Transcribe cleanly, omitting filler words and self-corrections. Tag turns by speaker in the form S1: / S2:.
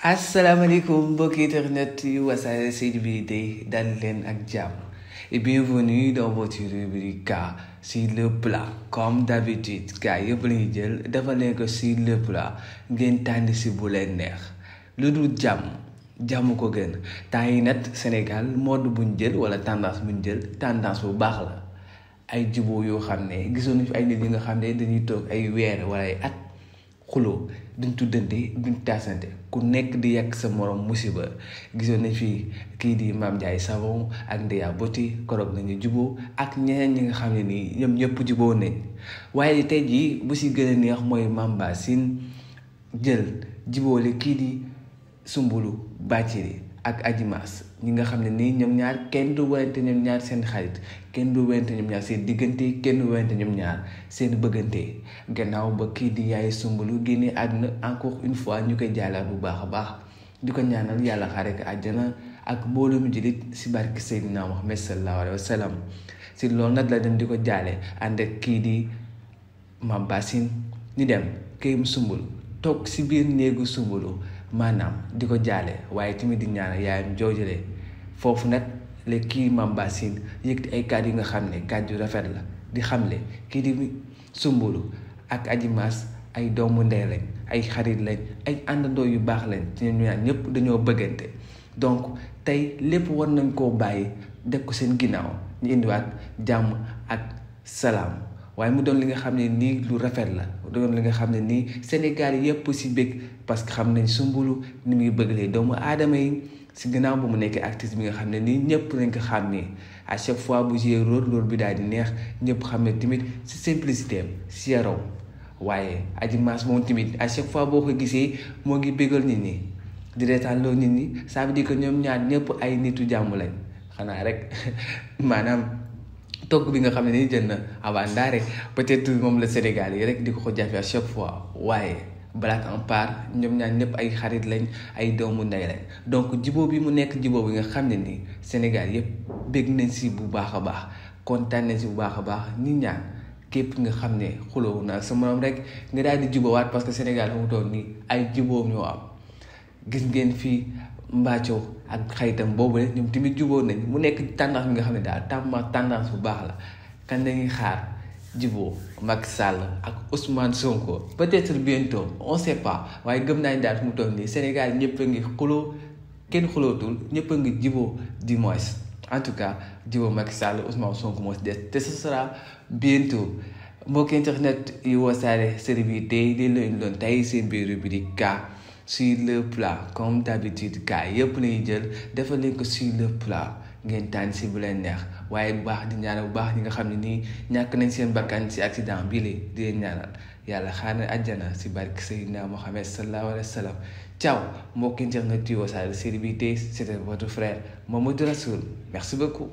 S1: Asalaamaaleykum mbokki internet yu Wassare Célébrité dal leen ak jàmm et bienvenue dans votre rubrique K sur le plat comme d'habitude gars yëpp la ñuy jël dafa leen ko sur le plat ngeen tànn si bu leen neex lu dul jàmm ko gën temps yi nag Sénégal mode buñ jël wala tendance buñ jël tendance bu baax la ay jubóo yoo xam ne gisoon nañu fi ay nit yi nga xam ne dañuy toog ay weer wala ay at xuloo duñ tuddante duñ taasante ku nekk di yàq sa morom musiba gisoon nañ fi kii di Mame Ndiaye Savon ak Ndeya Boti koroog nañu juboo ak ñeneen ñi nga xam ne nii ñoom ñëpp juboo nañ waaye tey jii bu si gën a neex mooy Mame Bassine jël jiboole kii di Soumboulou Bathily ak Adji Mass ñi nga xam ne nii ñoom ñaar kenn du werante ñoom ñaar seen xarit kenn du werante ñoom ñaar seen diggante kenn du werante ñoom ñaar seen bëggante gannaaw ba kii di yaay Soumboulou génnee àdduna encore une fois ñu koy jaalaat bu baax a baax di ko ñaanal yàlla xaare ko àjjana ak mbooloo mu jullit si barke Seydina Muhammad sallallahu alayhi wa sallam si loolu nag la dem di ko jaale ànd ak kii di Mame Bassine ñu dem këyam Soumboulou toog si biir néegu Soumboulou maanaam di ko jaale waaye tamit di ñaanal yaayam joojale foofu nag la kii Mame Bassine yëkkati ay kàddu yi nga xam ne kàddu yu rafet la di xamle kii di Soumboulou ak Adji Mass ay doomu ndey lañ ay xarit lañ ay àndandoo yu baax lañ ci ñoom ñaar ñëpp dañoo bëggante donc tey lépp war nañ koo bàyyi def ko seen ginnaaw ñu indiwaat jàmm ak salaam waaye mu doon li nga xam ne nii lu rafet la doon li nga xam ne nii Sénégal yëpp si bëgg parce que xam nañ Soumboulou ni muy bëggalee doomu aadama yi si gannaaw ba mu nekkee artiste bi nga xam ne nii ñëpp nañ ko xàmmee à chaque fois bu joué rôle bi daal di neex ñëpp xam ne tamit si simplicité am si yaram waaye Adji Mass moom tamit à chaque fois boo ko gisee moo ngi bëggal nit ñi di reetaan loo nit ñi ça veut dire que ñoom ñaar ñëpp ay nitu jàmm lañ xanaa rek maanaam togg bi nga xam ne nii jël na avant ndaare peut-être moom la Sénégal yi rek di ko jafe à chaque fois waaye blague en part ñoom ñaar ñëpp ay xarit lañ ay doomu ndey lañ donc jiboo bi mu nekk jiboo bi nga xam ne nii Sénégal yëpp bég nañ si bu baax a baax kontaan nañ si bu baax a baax nit ñaan képp nga xam ne xuloo naa sa morom rek nga daal di jubóowaat parce que Sénégal mu toll nii ay jubóom ñoo am gis ngeen fii Mbathio ak xaritam boobu rek ñoom tamit jubóo nañ mu nekk tendance bi nga xam ne daal tendance bu baax la kan dañuy xaar jubóo Macky Sall ak Ousmane Sonko peut-être bientôt on sait pas waaye gëm naa ni daal fu mu toll nii Sénégal ñëpp a ngi xuloo kenn xulootul ñëpp a ngi jubóo du moins en tout cas jubóo Macky Sall Ousmane Sonko moo si des te ce sera bientôt mbokki internet yu Wassare Célébrité di leen doon tey seen biir rubrique K sur le plat comme d'habitude K yëpp lañuy jël defal leen ko sur le plat ngeen tànn si bu leen neex waaye bu baax di ñaanal bu baax ñi nga xam ne nii ñàkk nañ seen bakkan si accident bii la di leen ñaanal yàlla xaar na àjjana si barke Seydina Mohamed sallallahu alayhi wa sallam ciao mbokki internet yu Wassare Célébrité c'était votre frère Mamadou Rassoul merci beaucoup.